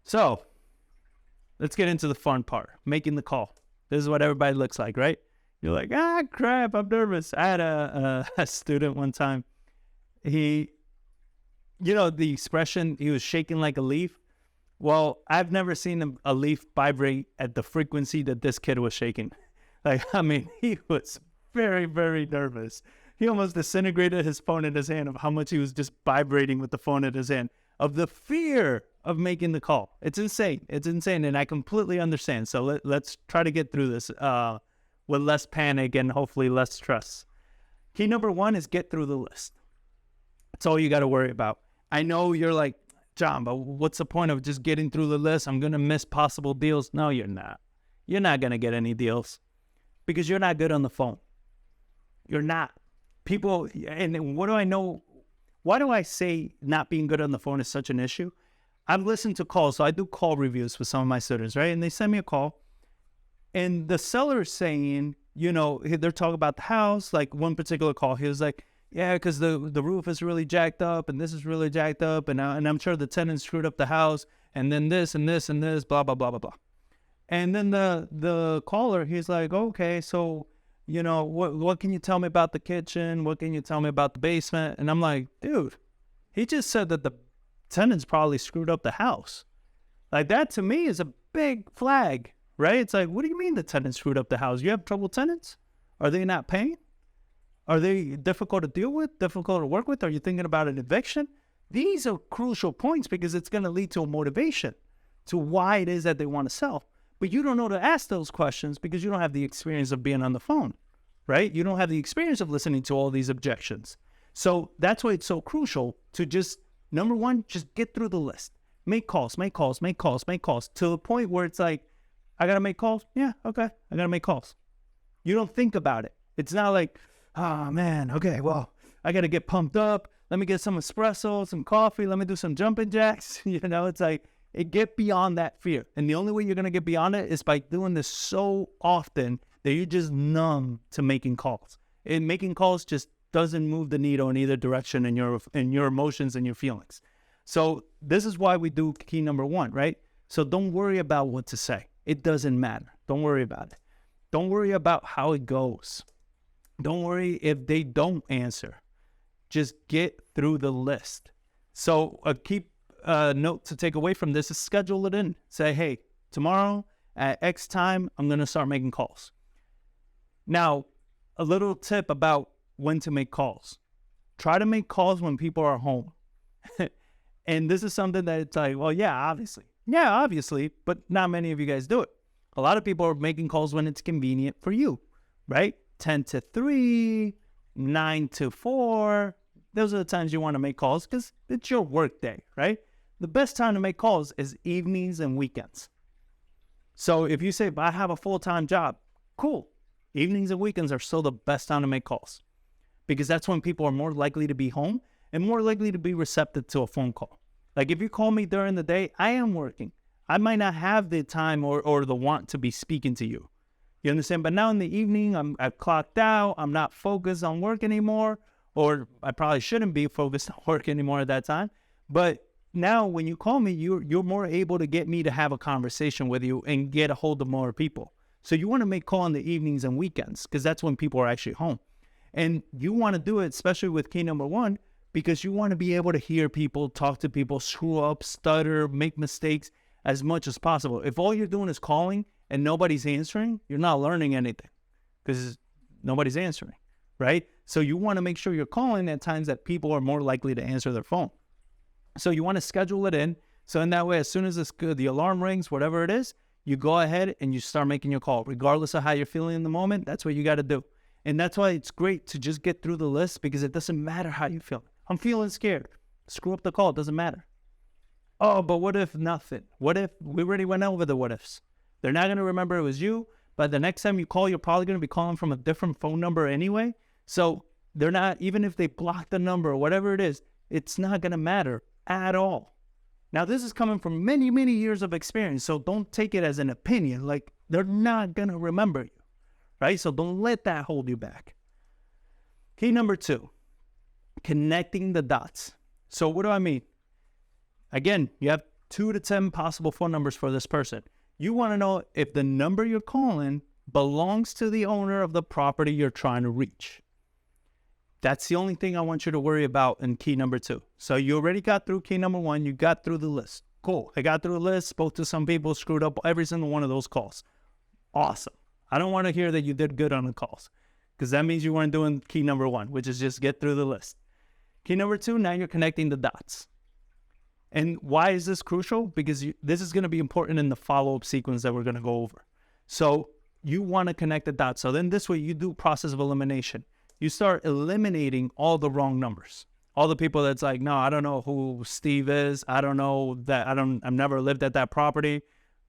So let's get into the fun part, making the call. This is what everybody looks like, right? You're like, crap, I'm nervous. I had a student one time. The expression, he was shaking like a leaf. Well, I've never seen a leaf vibrate at the frequency that this kid was shaking. He was very, very nervous. He almost disintegrated his phone in his hand of how much he was just vibrating with the phone in his hand, of the fear of making the call. It's insane. It's insane, and I completely understand. So let's try to get through this with less panic and hopefully less stress. Key number one is get through the list. That's all you got to worry about. I know you're like, John, but what's the point of just getting through the list? I'm going to miss possible deals. No, you're not. You're not going to get any deals because you're not good on the phone. You're not. People, and what do I know? Why do I say not being good on the phone is such an issue? I've listened to calls, so I do call reviews with some of my students, right? And they send me a call, and the seller is saying, they're talking about the house. Like one particular call, he was like, yeah, because the roof is really jacked up, and this is really jacked up, and I'm sure the tenant screwed up the house, and then this and this and this, blah, blah, blah, blah, blah. And then the caller, he's like, okay, so, what can you tell me about the kitchen? What can you tell me about the basement? And I'm like, dude, he just said that the tenants probably screwed up the house. Like that to me is a big flag, right? It's like, what do you mean the tenants screwed up the house? You have trouble tenants? Are they not paying? Are they difficult to deal with, difficult to work with? Are you thinking about an eviction? These are crucial points because it's going to lead to a motivation to why it is that they want to sell. But you don't know to ask those questions because you don't have the experience of being on the phone, right? You don't have the experience of listening to all these objections. So that's why it's so crucial to just, number one, just get through the list. Make calls to the point where it's like, I got to make calls? Yeah, okay, I got to make calls. You don't think about it. It's not like, oh man, okay, well, I got to get pumped up. Let me get some espresso, some coffee. Let me do some jumping jacks. It's like, get beyond that fear. And the only way you're going to get beyond it is by doing this so often that you're just numb to making calls. And making calls just doesn't move the needle in either direction in your emotions and your feelings. So this is why we do key number one, right? So don't worry about what to say. It doesn't matter. Don't worry about it. Don't worry about how it goes. Don't worry if they don't answer. Just get through the list. So a key note to take away from this is schedule it in. Say, hey, tomorrow at X time, I'm going to start making calls. Now, a little tip about when to make calls. Try to make calls when people are home. And this is something that it's like, well, yeah, obviously, but not many of you guys do it. A lot of people are making calls when it's convenient for you, right? 10 to 3, 9 to 4. Those are the times you want to make calls because it's your work day, right? The best time to make calls is evenings and weekends. So if you say, but I have a full-time job, cool. Evenings and weekends are still the best time to make calls because that's when people are more likely to be home and more likely to be receptive to a phone call. Like if you call me during the day, I am working. I might not have the time or the want to be speaking to you. You understand? But now in the evening, I've clocked out. I'm not focused on work anymore, or I probably shouldn't be focused on work anymore at that time. But now when you call me, you're more able to get me to have a conversation with you and get a hold of more people. So you want to make call in the evenings and weekends because that's when people are actually home. And you want to do it, especially with key number one, because you want to be able to hear people, talk to people, screw up, stutter, make mistakes as much as possible. If all you're doing is calling and nobody's answering, you're not learning anything because nobody's answering, right? So you want to make sure you're calling at times that people are more likely to answer their phone. So you want to schedule it in. So in that way, as soon as the alarm rings, whatever it is, you go ahead and you start making your call. Regardless of how you're feeling in the moment, that's what you got to do. And that's why it's great to just get through the list because it doesn't matter how you feel. I'm feeling scared. Screw up the call. It doesn't matter. Oh, but what if nothing? What if we already went over the what ifs? They're not going to remember it was you, but the next time you call, you're probably going to be calling from a different phone number anyway. So they're not, even if they block the number or whatever it is, it's not going to matter at all. Now, this is coming from many, many years of experience, so don't take it as an opinion. Like, they're not going to remember you, right? So don't let that hold you back. Key number 2, connecting the dots. So what do I mean? Again, you have 2 to 10 possible phone numbers for this person. You want to know if the number you're calling belongs to the owner of the property you're trying to reach. That's the only thing I want you to worry about in key number 2. So you already got through key number 1. You got through the list. Cool. I got through the list, spoke to some people, screwed up every single one of those calls. Awesome. I don't want to hear that you did good on the calls, because that means you weren't doing key number 1, which is just get through the list. Key number 2, now you're connecting the dots. And why is this crucial? Because this is going to be important in the follow-up sequence that we're going to go over. So you want to connect the dots. So then this way you do process of elimination. You start eliminating all the wrong numbers. All the people that's like, no, I don't know who Steve is. I don't know that. I've never lived at that property.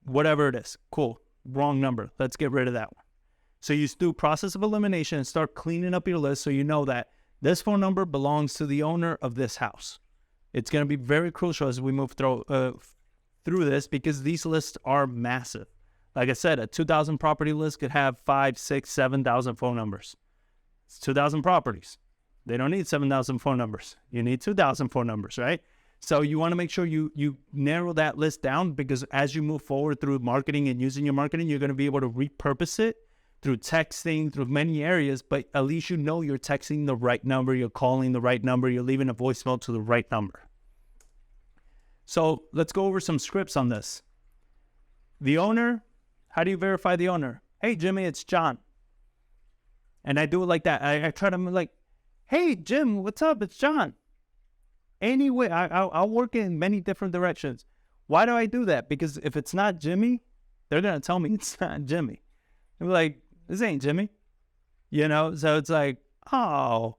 Whatever it is. Cool. Wrong number. Let's get rid of that one. So you do process of elimination and start cleaning up your list so you know that this phone number belongs to the owner of this house. It's going to be very crucial as we move through this, because these lists are massive. Like I said, a 2,000 property list could have 5, 6, 7,000 phone numbers. It's 2,000 properties. They don't need 7,000 phone numbers. You need 2,000 phone numbers, right? So you want to make sure you narrow that list down, because as you move forward through marketing and using your marketing, you're going to be able to repurpose it through texting, through many areas, but at least you know you're texting the right number, you're calling the right number, you're leaving a voicemail to the right number. So let's go over some scripts on this. The owner, how do you verify the owner? Hey, Jimmy, it's John. And I do it like that. I try to like, hey, Jim, what's up? It's John. Anyway, I'll work in many different directions. Why do I do that? Because if it's not Jimmy, they're going to tell me it's not Jimmy. They'll be like, this ain't Jimmy. You know, so it's like, oh.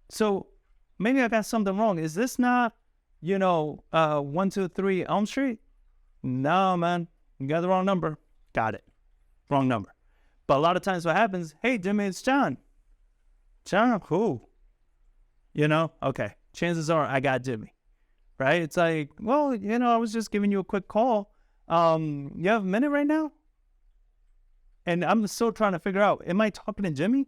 So maybe I got something wrong. Is this not, 123 Elm Street? No, man. You got the wrong number. Got it. Wrong number. But a lot of times what happens, hey, Jimmy, it's John. John, who? Okay. Chances are I got Jimmy, right? It's like, well, I was just giving you a quick call. You have a minute right now? And I'm still trying to figure out, am I talking to Jimmy?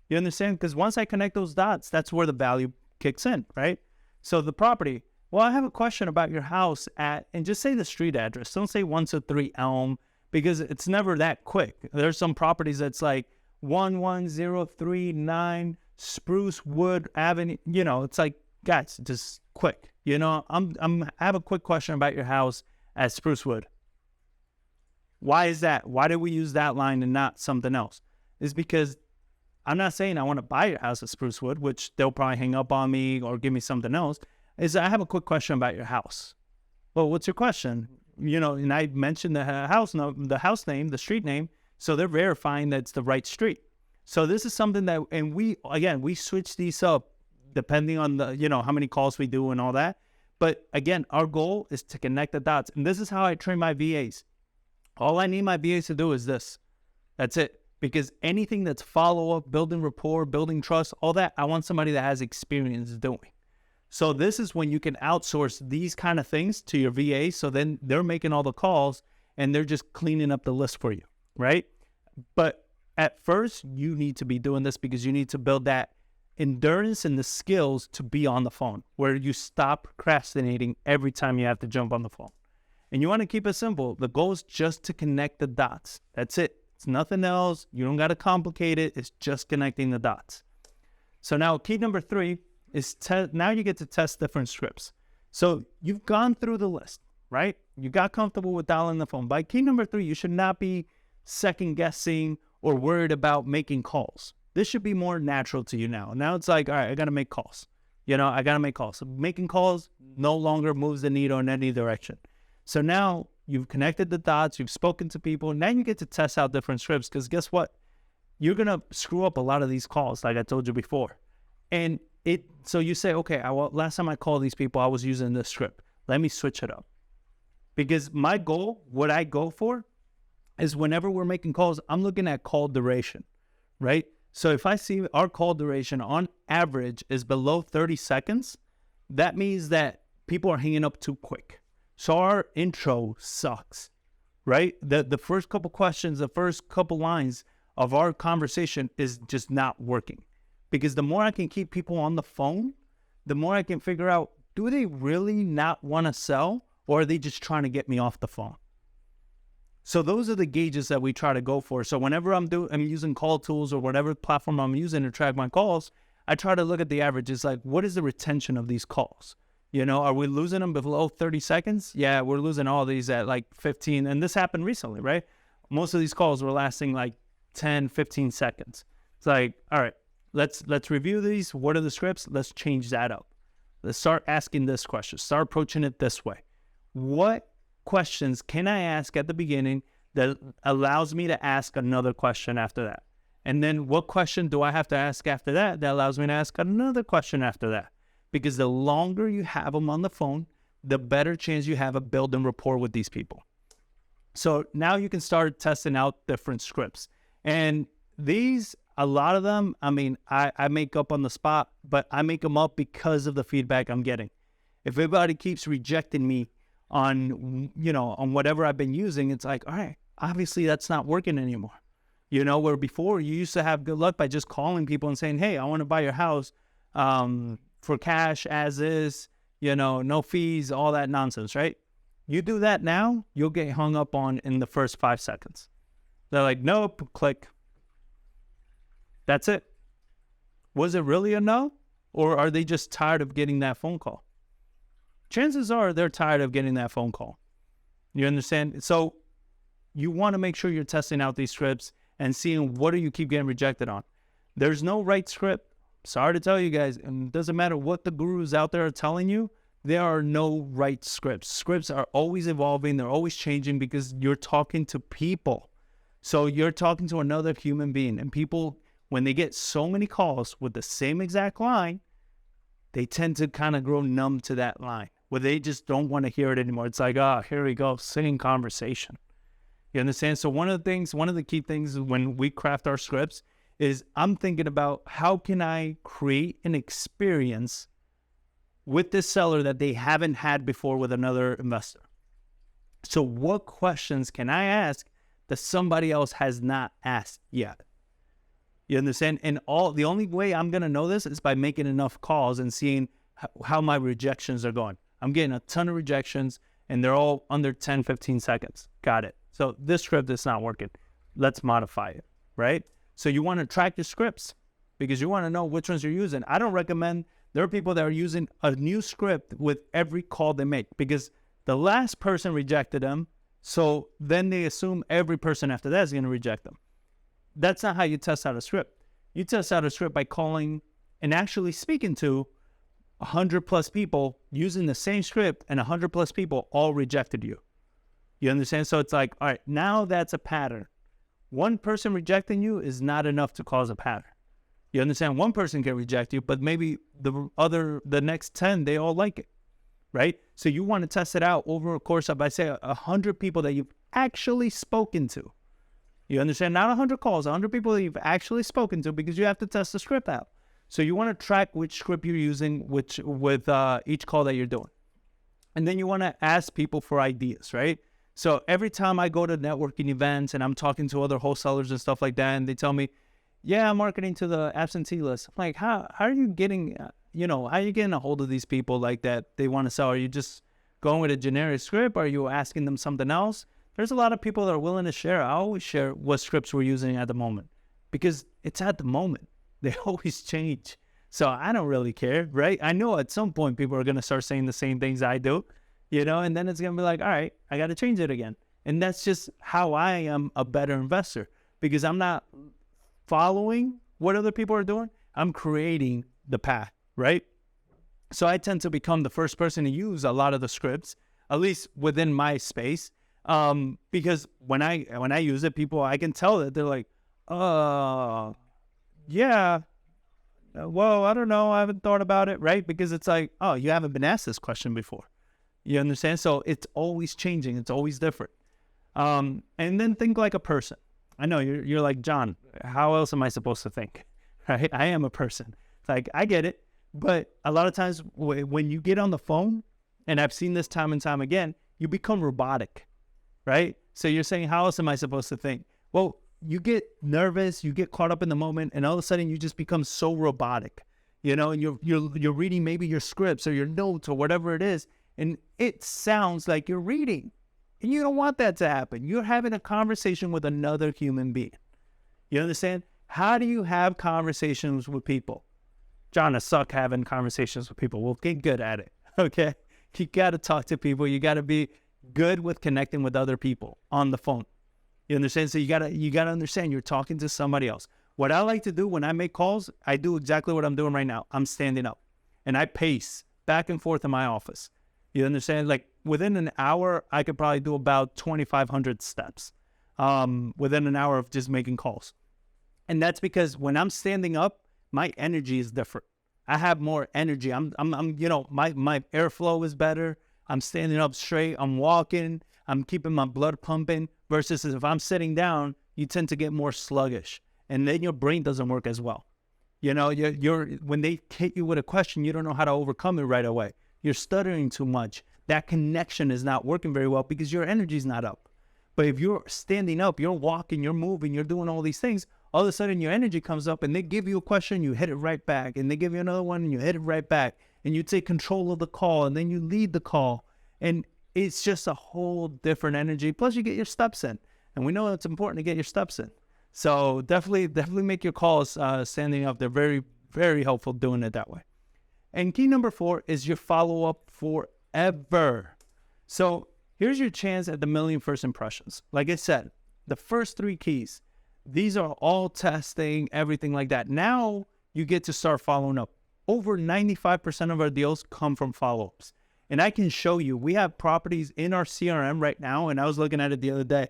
You understand? Because once I connect those dots, that's where the value kicks in, right? So the property, well, I have a question about your house and just say the street address. Don't say 123 Elm, because it's never that quick. There's some properties that's like 11039 Spruce Wood Avenue. It's like, guys, just quick. I have a quick question about your house at Spruce Wood. Why is that? Why do we use that line and not something else? It's because I'm not saying I want to buy your house at Spruce Wood, which they'll probably hang up on me or give me something else. Is I have a quick question about your house. Well, what's your question? And I mentioned the house name, the street name, so they're verifying that it's the right street. So this is something that, and we switch these up depending on the, how many calls we do and all that. But again, our goal is to connect the dots. And this is how I train my VAs. All I need my VAs to do is this. That's it. Because anything that's follow-up, building rapport, building trust, all that, I want somebody that has experience doing. So this is when you can outsource these kind of things to your VA. So then they're making all the calls and they're just cleaning up the list for you, right? But at first, you need to be doing this because you need to build that endurance and the skills to be on the phone, where you stop procrastinating every time you have to jump on the phone. And you want to keep it simple. The goal is just to connect the dots. That's it. It's nothing else. You don't got to complicate it. It's just connecting the dots. So now key number 3 is now you get to test different scripts. So you've gone through the list, right? You got comfortable with dialing the phone. By key number 3, you should not be second guessing or worried about making calls. This should be more natural to you now. Now it's like, all right, I got to make calls. I got to make calls. So making calls no longer moves the needle in any direction. So now you've connected the dots, you've spoken to people, now you get to test out different scripts, because guess what? You're going to screw up a lot of these calls, like I told you before. And so you say, okay, last time I called these people, I was using this script. Let me switch it up. Because my goal, what I go for, is whenever we're making calls, I'm looking at call duration, right? So if I see our call duration on average is below 30 seconds, that means that people are hanging up too quick. So our intro sucks, right? The first couple questions, the first couple lines of our conversation is just not working. Because the more I can keep people on the phone, the more I can figure out, do they really not want to sell? or are they just trying to get me off the phone? So those are the gauges that we try to go for. So whenever I'm using call tools or whatever platform I'm using to track my calls, I try to look at the averages, like what is the retention of these calls? Are we losing them below 30 seconds? Yeah, we're losing all these at like 15. And this happened recently, right? Most of these calls were lasting like 10, 15 seconds. It's like, all right, let's review these. What are the scripts? Let's change that up. Let's start asking this question. Start approaching it this way. What questions can I ask at the beginning that allows me to ask another question after that? And then what question do I have to ask after that that allows me to ask another question after that? Because the longer you have them on the phone, the better chance you have of building rapport with these people. So now you can start testing out different scripts. And these, a lot of them, I make up on the spot, but I make them up because of the feedback I'm getting. If everybody keeps rejecting me on whatever I've been using, it's like, all right, obviously that's not working anymore. Where before you used to have good luck by just calling people and saying, hey, I want to buy your house for cash as is, no fees, all that nonsense, right? You do that now, you'll get hung up on in the first 5 seconds. They're like, nope, click. That's it. Was it really a no? Or are they just tired of getting that phone call? Chances are they're tired of getting that phone call. You understand? So you want to make sure you're testing out these scripts and seeing what do you keep getting rejected on. There's no right script. Sorry to tell you guys, and it doesn't matter what the gurus out there are telling you, there are no right scripts. Scripts are always evolving. They're always changing because you're talking to people. So you're talking to another human being, and people, when they get so many calls with the same exact line, they tend to kind of grow numb to that line where they just don't want to hear it anymore. It's like, here we go, same conversation. You understand? So one of the key things when we craft our scripts is I'm thinking about how can I create an experience with this seller that they haven't had before with another investor. So what questions can I ask that somebody else has not asked yet? You understand? And the only way I'm going to know this is by making enough calls and seeing how my rejections are going. I'm getting a ton of rejections and they're all under 10, 15 seconds. Got it. So this script is not working. Let's modify it, right? So you want to track your scripts because you want to know which ones you're using. I don't recommend, there are people that are using a new script with every call they make because the last person rejected them. So then they assume every person after that is going to reject them. That's not how you test out a script. You test out a script by calling and actually speaking to 100 plus people using the same script, and 100 plus people all rejected you. You understand? So it's like, all right, now that's a pattern. One person rejecting you is not enough to cause a pattern. You understand? One person can reject you, but maybe the next 10, they all like it, right? So you want to test it out over a course of, I say, 100 people that you've actually spoken to. You understand? Not 100 calls, 100 people that you've actually spoken to, because you have to test the script out. So you want to track which script you're using with each call that you're doing. And then you want to ask people for ideas, right? So every time I go to networking events and I'm talking to other wholesalers and stuff like that, and they tell me, yeah, I'm marketing to the absentee list. I'm like, how are you getting, how are you getting a hold of these people like that they want to sell? Are you just going with a generic script? Are you asking them something else? There's a lot of people that are willing to share. I always share what scripts we're using at the moment because it's at the moment. They always change. So I don't really care, right? I know at some point people are going to start saying the same things I do, and then it's going to be like, all right, I got to change it again. And that's just how I am a better investor, because I'm not following what other people are doing. I'm creating the path, right? So I tend to become the first person to use a lot of the scripts, at least within my space, because when I use it, people, I can tell that they're like, yeah, well, I don't know, I haven't thought about it, right? Because it's like, oh, you haven't been asked this question before. You understand? So it's always changing. It's always different. And then think like a person. I know you're like, John, how else am I supposed to think? Right? I am a person. It's like, I get it. But a lot of times when you get on the phone, and I've seen this time and time again, you become robotic, right? So you're saying, how else am I supposed to think? Well, you get nervous, you get caught up in the moment, and all of a sudden you just become so robotic, and you're reading maybe your scripts or your notes or whatever it is, And it sounds like you're reading. And you don't want that to happen. You're having a conversation with another human being. You understand? How do you have conversations with people? John, I suck having conversations with people. Well, get good at it, okay? You got to talk to people. You got to be good with connecting with other people on the phone. You understand? So you gotta understand you're talking to somebody else. What I like to do when I make calls, I do exactly what I'm doing right now. I'm standing up and I pace back and forth in my office. You understand? Like within an hour, I could probably do about 2,500 steps within an hour of just making calls. And that's because when I'm standing up, my energy is different. I have more energy. I'm my airflow is better. I'm standing up straight. I'm walking. I'm keeping my blood pumping versus if I'm sitting down, you tend to get more sluggish and then your brain doesn't work as well. You know, you're when they hit you with a question, you don't know how to overcome it right away. You're stuttering too much. That connection is not working very well because your energy's not up. But if you're standing up, you're walking, you're moving, you're doing all these things, all of a sudden your energy comes up and they give you a question, you hit it right back. And they give you another one and you hit it right back. And you take control of the call and then you lead the call. And it's just a whole different energy. Plus you get your steps in. And we know it's important to get your steps in. So definitely make your calls standing up. They're very, very helpful doing it that way. And key number 4 is your follow-up forever. So here's your chance at the million first impressions. Like I said, the first 3 keys, these are all testing, everything like that. Now you get to start following up. Over 95% of our deals come from follow-ups. And I can show you, we have properties in our CRM right now, and I was looking at it the other day,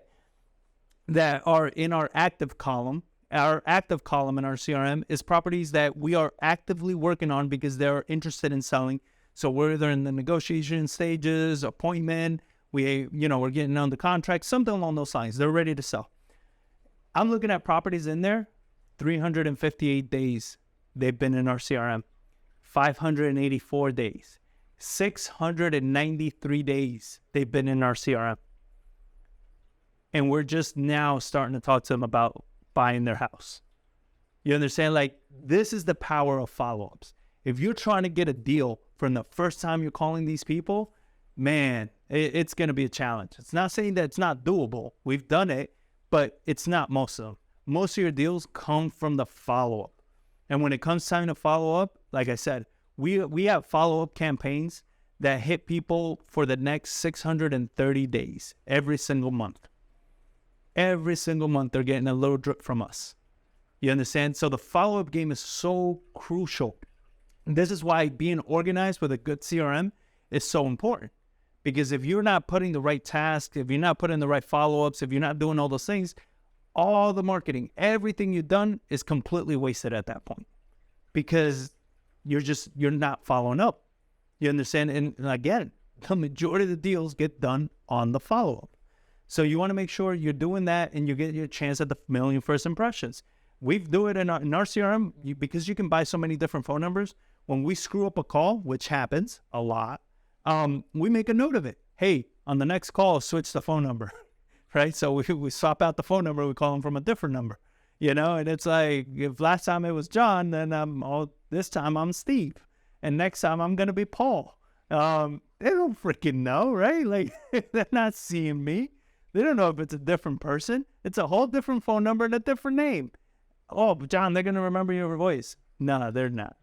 that are in our active column. Our active column in our CRM is properties that we are actively working on because they're interested in selling. So we're either in the negotiation stages, appointment, we're getting on the contract, something along those lines. They're ready to sell. I'm looking at properties in there, 358 days they've been in our CRM, 584 days, 693 days they've been in our CRM. And we're just now starting to talk to them about buying their house. You understand? Like, this is the power of follow-ups. If you're trying to get a deal from the first time you're calling these people, man, it's going to be a challenge. It's not saying that it's not doable. We've done it, but it's not most of them. Most of your deals come from the follow-up. And when it comes time to follow up, like I said, we have follow-up campaigns that hit people for the next 630 days, every single month. Every single month, they're getting a little drip from us. You understand? So the follow-up game is so crucial. And this is why being organized with a good CRM is so important. Because if you're not putting the right tasks, if you're not putting the right follow-ups, if you're not doing all those things, all the marketing, everything you've done is completely wasted at that point. Because you're not following up. You understand? And again, the majority of the deals get done on the follow-up. So you want to make sure you're doing that and you get your chance at the million first impressions. We do it in our CRM because you can buy so many different phone numbers. When we screw up a call, which happens a lot, we make a note of it. Hey, on the next call, switch the phone number, right? So we swap out the phone number. We call them from a different number, and it's like, if last time it was John, then this time I'm Steve. And next time I'm going to be Paul. They don't freaking know, right? Like, they're not seeing me. They don't know if it's a different person. It's a whole different phone number and a different name. Oh, John, they're going to remember your voice. No, they're not.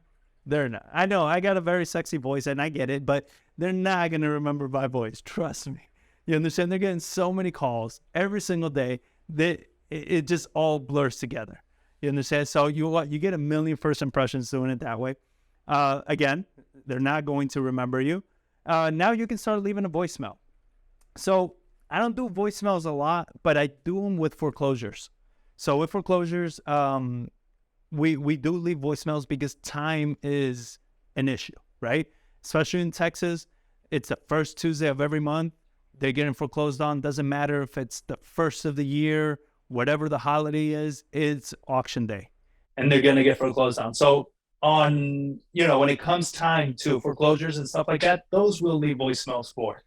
They're not. I know I got a very sexy voice and I get it, but they're not going to remember my voice. Trust me. You understand? They're getting so many calls every single day that it just all blurs together. You understand? So you get a million first impressions doing it that way. Again, they're not going to remember you. Now you can start leaving a voicemail. So I don't do voicemails a lot, but I do them with foreclosures. So with foreclosures, we do leave voicemails because time is an issue, right? Especially in Texas, it's the first Tuesday of every month. They're getting foreclosed on. Doesn't matter if it's the first of the year, whatever the holiday is, it's auction day. And they're going to get foreclosed on. So when it comes time to foreclosures and stuff like that, those we'll leave voicemails for.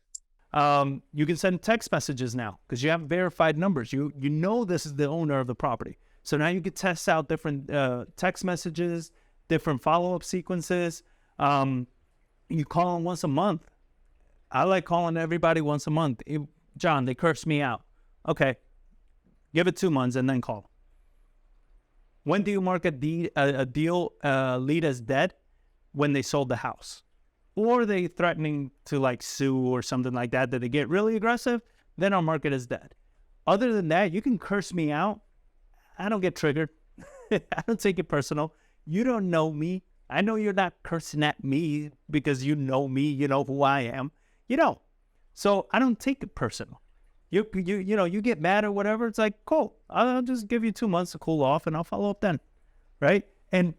You can send text messages now because you have verified numbers. You know this is the owner of the property. So now you can test out different text messages, different follow-up sequences. You call them once a month. I like calling everybody once a month. John, they cursed me out. Okay, give it 2 months and then call. When do you mark a deal lead as dead? When they sold the house. Or they threatening to like sue or something like that they get really aggressive, then I'll mark it as dead. Other than that, you can curse me out. I don't get triggered. I don't take it personal. You don't know me. I know you're not cursing at me because you know me. You know who I am. You know. So I don't take it personal. You get mad or whatever. It's like, cool. I'll just give you 2 months to cool off and I'll follow up then. Right? And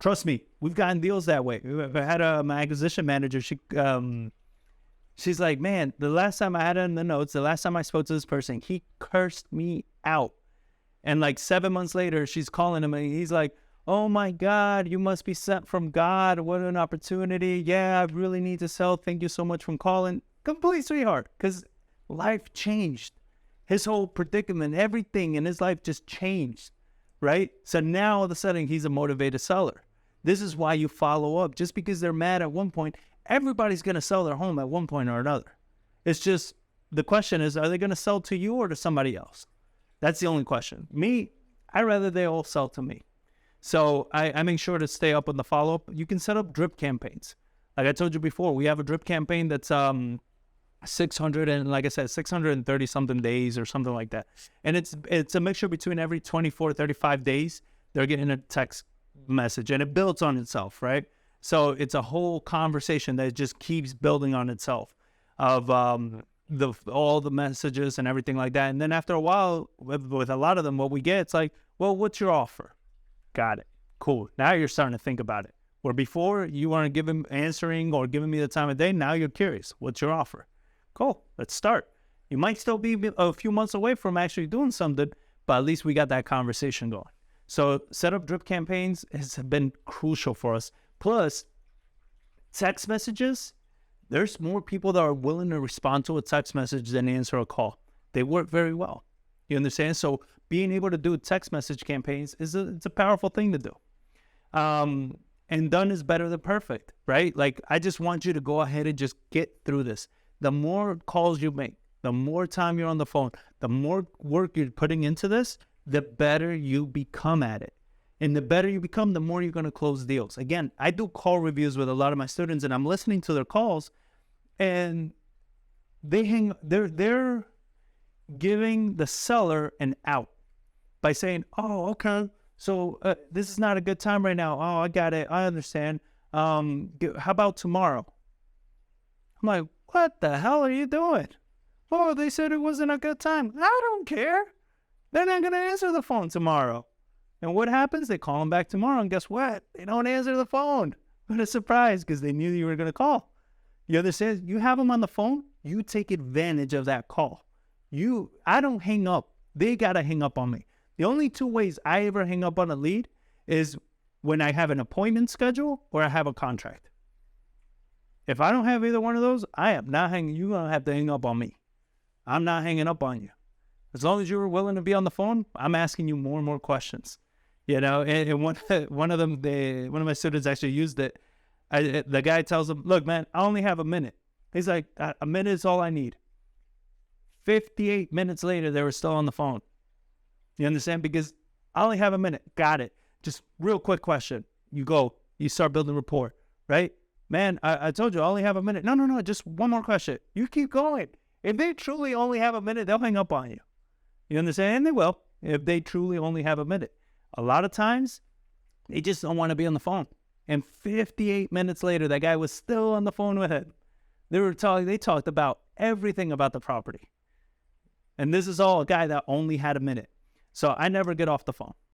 trust me, we've gotten deals that way. I had my acquisition manager. She's like, man, the last time I had it in the notes, the last time I spoke to this person, he cursed me out. And like 7 months later, she's calling him and he's like, oh my God, you must be sent from God. What an opportunity. Yeah, I really need to sell. Thank you so much for calling. Complete sweetheart. Because life changed. His whole predicament, everything in his life just changed. Right? So now all of a sudden he's a motivated seller. This is why you follow up. Just because they're mad at one point, everybody's going to sell their home at one point or another. It's just, the question is, are they going to sell to you or to somebody else? That's the only question. Me, I'd rather they all sell to me. So I make sure to stay up on the follow-up. You can set up drip campaigns. Like I told you before, we have a drip campaign that's 630 something days or something like that. And it's a mixture between every 24, 35 days, they're getting a text message and it builds on itself, right? So it's a whole conversation that just keeps building on itself of all the messages and everything like that. And then after a while, with a lot of them, what we get, it's like, well, what's your offer? Got it. Cool. Now you're starting to think about it. Where before you weren't answering or giving me the time of day, now you're curious. What's your offer? Cool. Let's start. You might still be a few months away from actually doing something, but at least we got that conversation going. So set up drip campaigns has been crucial for us. Plus, text messages, there's more people that are willing to respond to a text message than answer a call. They work very well. You understand? So being able to do text message campaigns it's a powerful thing to do. And done is better than perfect, right? Like, I just want you to go ahead and just get through this. The more calls you make, the more time you're on the phone, the more work you're putting into this, the better you become at it. And the better you become, the more you're going to close deals. Again, I do call reviews with a lot of my students, and I'm listening to their calls, and they're giving the seller an out by saying, oh, okay, so this is not a good time right now. Oh, I got it. I understand. How about tomorrow? I'm like, what the hell are you doing? Oh, they said it wasn't a good time. I don't care. They're not going to answer the phone tomorrow. And what happens? They call them back tomorrow, and guess what? They don't answer the phone. What a surprise, because they knew you were going to call. You understand? You have them on the phone, you take advantage of that call. I don't hang up. They got to hang up on me. The only two ways I ever hang up on a lead is when I have an appointment schedule or I have a contract. If I don't have either one of those, I am not hanging. You're going to have to hang up on me. I'm not hanging up on you. As long as you were willing to be on the phone, I'm asking you more and more questions. You know, and one of my students actually used it. The guy tells him, look, man, I only have a minute. He's like, a minute is all I need. 58 minutes later, they were still on the phone. You understand? Because I only have a minute. Got it. Just real quick question. You start building rapport, right? Man, I told you I only have a minute. No, just one more question. You keep going. If they truly only have a minute, they'll hang up on you. You understand? And they will, if they truly only have a minute. A lot of times, they just don't want to be on the phone. And 58 minutes later, that guy was still on the phone with him. They talked about everything about the property. And this is all a guy that only had a minute. So I never get off the phone.